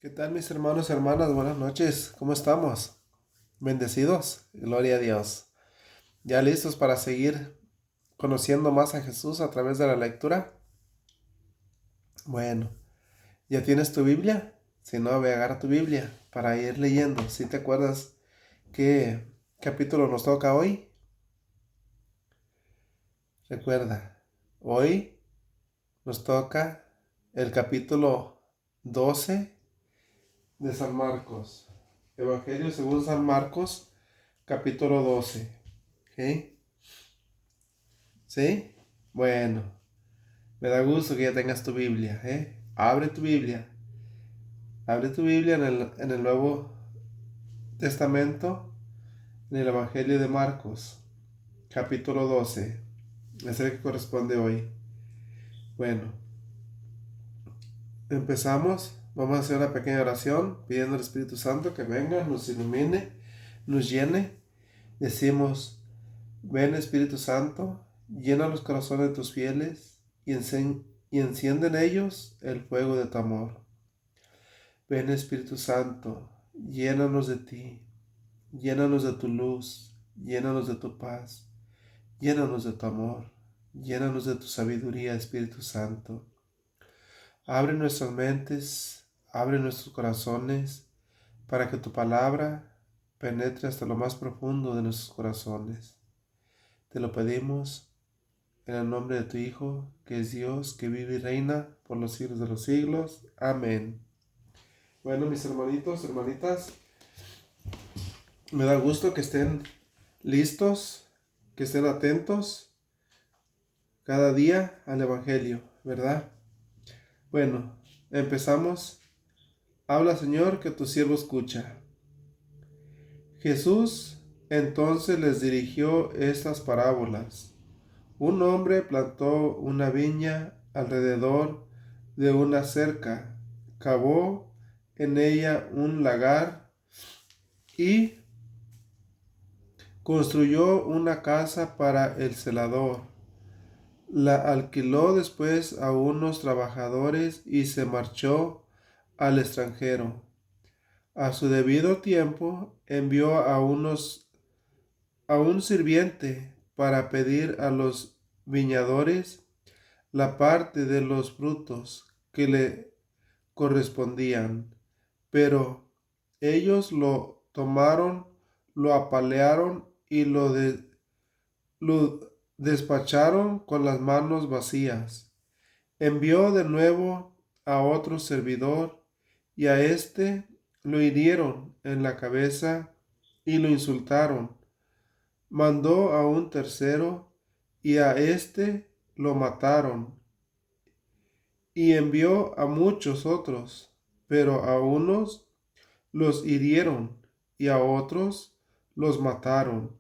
¿Qué tal mis hermanos y hermanas? Buenas noches, ¿cómo estamos? Bendecidos, gloria a Dios. ¿Ya listos para seguir conociendo más a Jesús a través de la lectura? Bueno, ¿ya tienes tu Biblia? Si no, ve a agarrar tu Biblia para ir leyendo. ¿Si te acuerdas qué capítulo nos toca hoy? Recuerda, hoy nos toca el capítulo 12 de San Marcos. Evangelio según San Marcos, capítulo 12. ¿Ok? ¿Sí? Bueno, me da gusto que ya tengas tu Biblia, ¿eh? Abre tu Biblia. Abre tu Biblia en el Nuevo Testamento, en el Evangelio de Marcos, capítulo 12. Es el que corresponde hoy. Bueno, empezamos. Vamos a hacer una pequeña oración pidiendo al Espíritu Santo que venga, nos ilumine, nos llene. Decimos, ven Espíritu Santo, llena los corazones de tus fieles y enciende en ellos el fuego de tu amor. Ven Espíritu Santo, llénanos de ti, llénanos de tu luz, llénanos de tu paz, llénanos de tu amor, llénanos de tu sabiduría, Espíritu Santo. Abre nuestras mentes, abre nuestros corazones, para que tu palabra penetre hasta lo más profundo de nuestros corazones. Te lo pedimos en el nombre de tu Hijo, que es Dios, que vive y reina por los siglos de los siglos. Amén. Bueno, mis hermanitos, hermanitas, me da gusto que estén listos, que estén atentos cada día al Evangelio, ¿verdad? Bueno, empezamos. Habla, Señor, que tu siervo escucha. Jesús entonces les dirigió estas parábolas. Un hombre plantó una viña alrededor de una cerca, cavó en ella un lagar y construyó una casa para el celador. La alquiló después a unos trabajadores y se marchó al extranjero. A su debido tiempo envió a un sirviente para pedir a los viñadores la parte de los frutos que le correspondían. Pero ellos lo tomaron, lo apalearon y lo despacharon con las manos vacías. Envió de nuevo a otro servidor y a éste lo hirieron en la cabeza y lo insultaron. Mandó a un tercero y a éste lo mataron. Y envió a muchos otros, pero a unos los hirieron y a otros los mataron.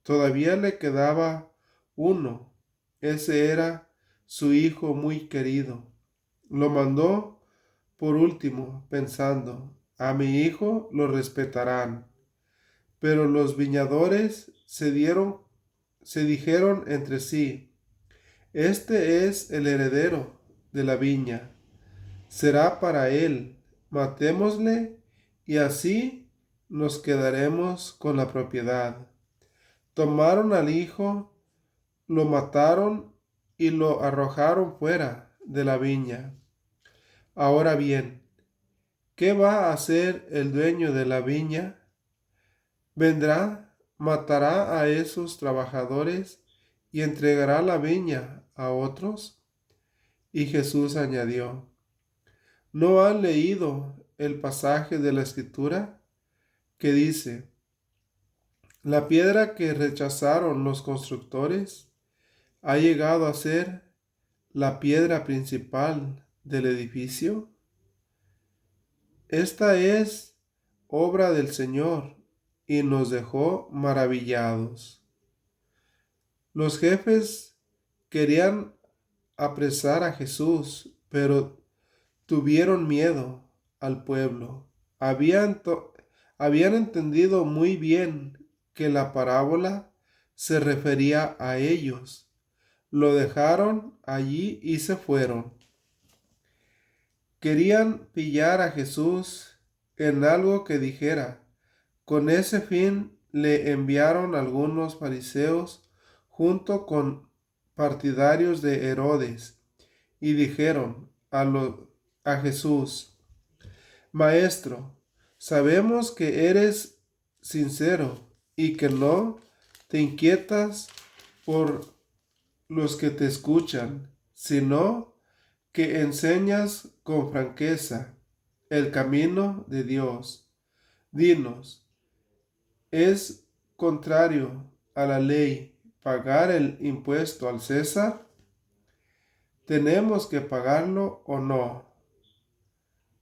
Todavía le quedaba uno. Ese era su hijo muy querido. Lo mandó por último, pensando, a mi hijo lo respetarán. Pero los viñadores se dijeron entre sí, este es el heredero de la viña. Será para él. Matémosle y así nos quedaremos con la propiedad. Tomaron al hijo, lo mataron y lo arrojaron fuera de la viña. Ahora bien, ¿qué va a hacer el dueño de la viña? Vendrá, matará a esos trabajadores y entregará la viña a otros. Y Jesús añadió, ¿no han leído el pasaje de la Escritura que dice, la piedra que rechazaron los constructores ha llegado a ser la piedra principal del edificio? Esta es obra del Señor y nos dejó maravillados. Los jefes querían apresar a Jesús, pero tuvieron miedo al pueblo. Habían entendido muy bien que la parábola se refería a ellos. Lo dejaron allí y se fueron. Querían pillar a Jesús en algo que dijera. Con ese fin le enviaron algunos fariseos junto con partidarios de Herodes y dijeron a Jesús: Maestro, sabemos que eres sincero y que no te inquietas por los que te escuchan, sino que enseñas con franqueza el camino de Dios. Dinos, ¿es contrario a la ley pagar el impuesto al César? ¿Tenemos que pagarlo o no?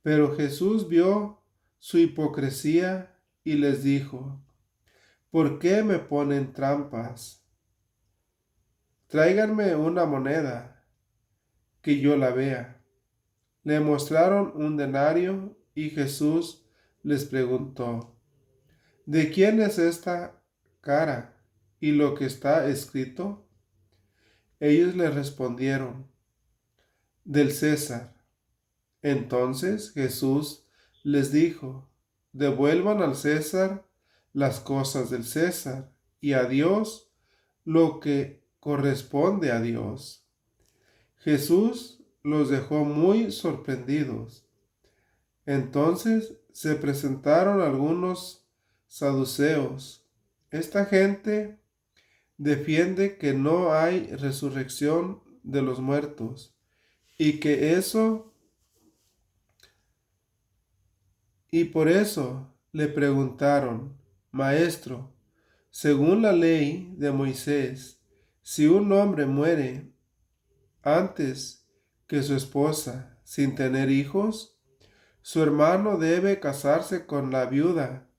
Pero Jesús vio su hipocresía y les dijo: ¿Por qué me ponen trampas? Tráiganme una moneda, que yo la vea. Le mostraron un denario y Jesús les preguntó: ¿De quién es esta cara y lo que está escrito? Ellos le respondieron: Del César. Entonces Jesús les dijo: Devuelvan al César las cosas del César y a Dios lo que corresponde a Dios. Jesús los dejó muy sorprendidos. Entonces se presentaron algunos saduceos. Esta gente defiende que no hay resurrección de los muertos y por eso le preguntaron: Maestro, según la ley de Moisés, si un hombre muere antes que su esposa sin tener hijos, su hermano debe casarse con la viuda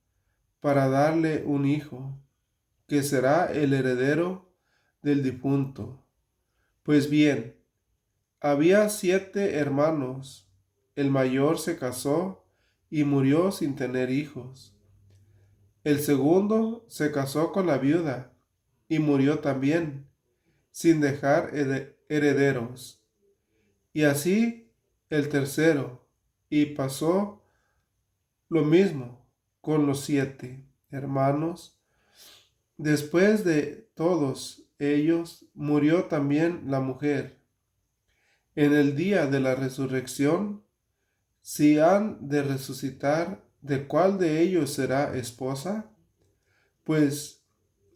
para darle un hijo, que será el heredero del difunto. Pues bien, había 7 hermanos. El mayor se casó y murió sin tener hijos. El segundo se casó con la viuda y murió también, sin dejar herederos. Y así el tercero, y pasó lo mismo con los 7 hermanos. Después de todos ellos murió también la mujer. En el día de la resurrección, si han de resucitar, ¿de cuál de ellos será esposa? Pues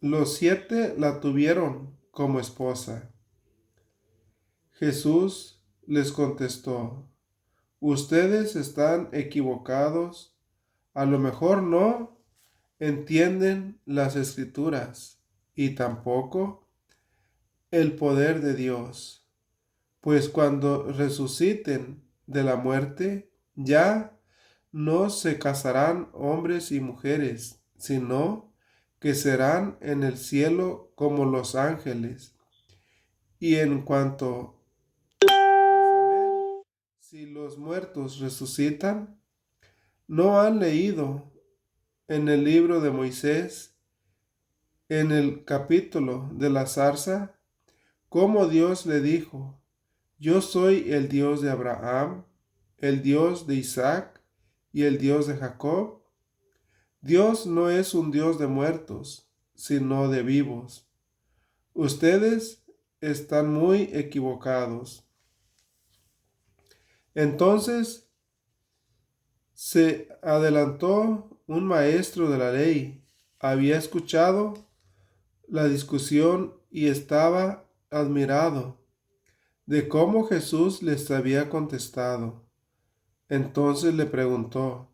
los 7 la tuvieron como esposa. Jesús les contestó: Ustedes están equivocados, a lo mejor no entienden las Escrituras y tampoco el poder de Dios, pues cuando resuciten de la muerte, ya no se casarán hombres y mujeres, sino que serán en el cielo como los ángeles. Y en cuanto a saber si los muertos resucitan, ¿no han leído en el libro de Moisés, en el capítulo de la zarza, cómo Dios le dijo: Yo soy el Dios de Abraham, el Dios de Isaac y el Dios de Jacob? Dios no es un Dios de muertos, sino de vivos. Ustedes están muy equivocados. Entonces se adelantó un maestro de la ley. Había escuchado la discusión y estaba admirado de cómo Jesús les había contestado. Entonces le preguntó: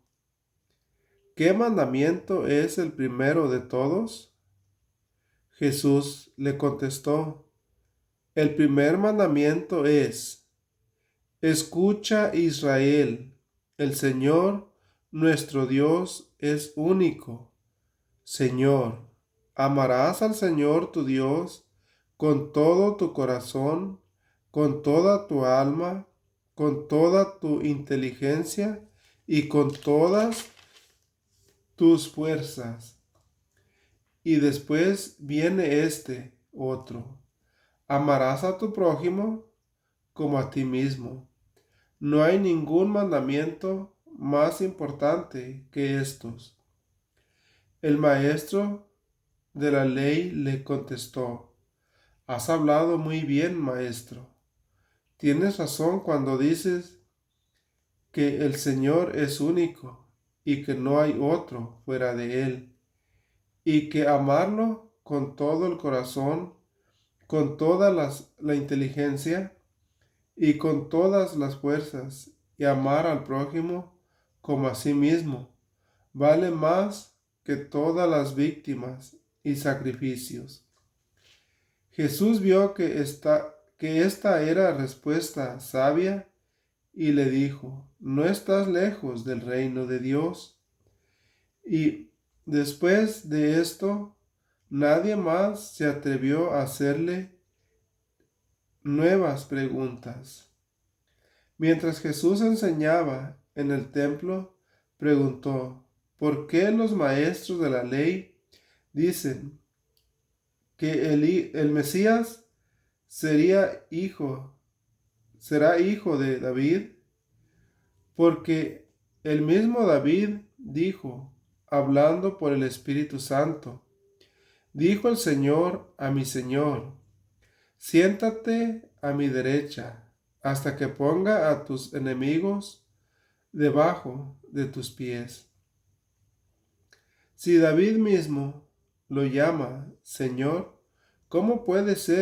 ¿Qué mandamiento es el primero de todos? Jesús le contestó: El primer mandamiento es: Escucha, Israel, el Señor nuestro Dios es único. Señor, amarás al Señor tu Dios con todo tu corazón, con toda tu alma, con toda tu inteligencia y con todas tus fuerzas. Y después viene este otro: amarás a tu prójimo como a ti mismo. No hay ningún mandamiento más importante que estos. El maestro de la ley le contestó: Has hablado muy bien, maestro. Tienes razón cuando dices que el Señor es único y que no hay otro fuera de Él, y que amarlo con todo el corazón, con toda la inteligencia y con todas las fuerzas, y amar al prójimo como a sí mismo, vale más que todas las víctimas y sacrificios. Jesús vio que esta era respuesta sabia y le dijo: No estás lejos del reino de Dios. Y después de esto, nadie más se atrevió a hacerle nuevas preguntas. Mientras Jesús enseñaba en el templo, preguntó: ¿Por qué los maestros de la ley dicen que el Mesías será hijo de David? Porque el mismo David dijo, hablando por el Espíritu Santo: Dijo el Señor a mi Señor: Siéntate a mi derecha, hasta que ponga a tus enemigos debajo de tus pies. Si David mismo lo llama Señor, ¿cómo puede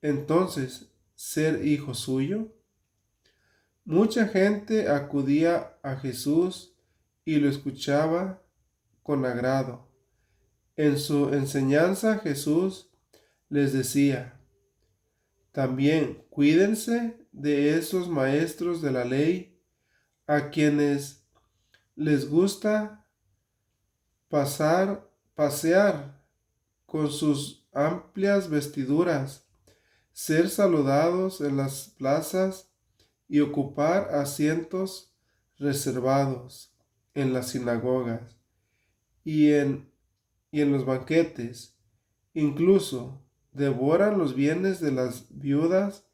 entonces ser hijo suyo? Mucha gente acudía a Jesús y lo escuchaba con agrado. En su enseñanza Jesús les decía: También cuídense de esos maestros de la ley a quienes les gusta pasear con sus amplias vestiduras, ser saludados en las plazas y ocupar asientos reservados en las sinagogas y en los banquetes. Incluso devoran los bienes de las viudas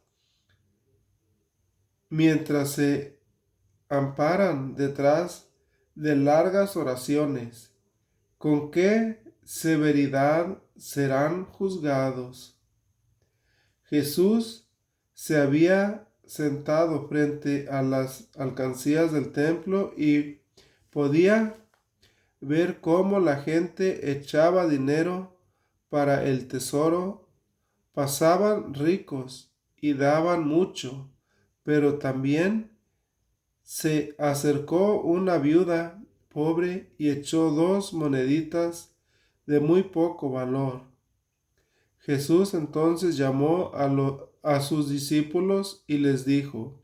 mientras se amparan detrás de largas oraciones. ¿Con qué severidad serán juzgados? Jesús se había sentado frente a las alcancías del templo y podía ver cómo la gente echaba dinero para el tesoro. Pasaban ricos y daban mucho, pero también se acercó una viuda pobre y echó 2 moneditas de muy poco valor. Jesús entonces llamó a sus discípulos y les dijo: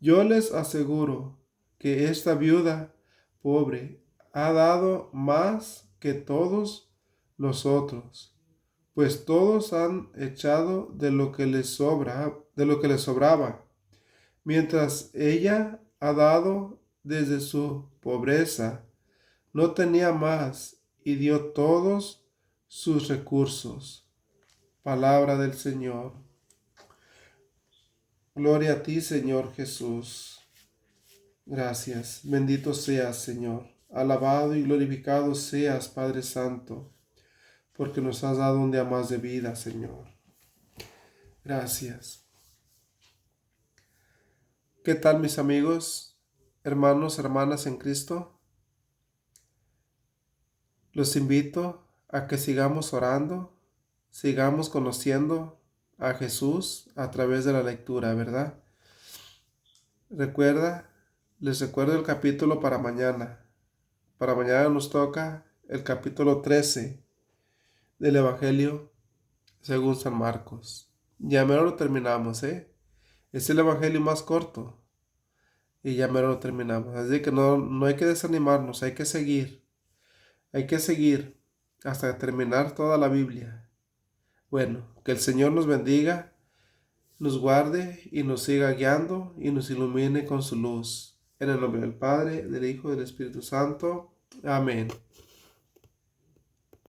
Yo les aseguro que esta viuda pobre ha dado más que todos los otros, pues todos han echado de lo que les sobraba, mientras ella ha dado desde su pobreza. No tenía más y dio todos sus recursos. Palabra del Señor. Gloria a ti, Señor Jesús. Gracias. Bendito seas, Señor. Alabado y glorificado seas, Padre Santo, porque nos has dado un día más de vida, Señor. Gracias. ¿Qué tal, mis amigos, hermanos, hermanas en Cristo? Los invito a que sigamos orando, sigamos conociendo a Jesús a través de la lectura, ¿verdad? Les recuerdo el capítulo para mañana. Para mañana nos toca el capítulo 13 del Evangelio según San Marcos. Ya mero lo terminamos, ¿eh? Es el Evangelio más corto y ya mero lo terminamos. Así que no hay que desanimarnos, hay que seguir. Hay que seguir hasta terminar toda la Biblia. Bueno, que el Señor nos bendiga, nos guarde y nos siga guiando y nos ilumine con su luz. En el nombre del Padre, del Hijo y del Espíritu Santo. Amén.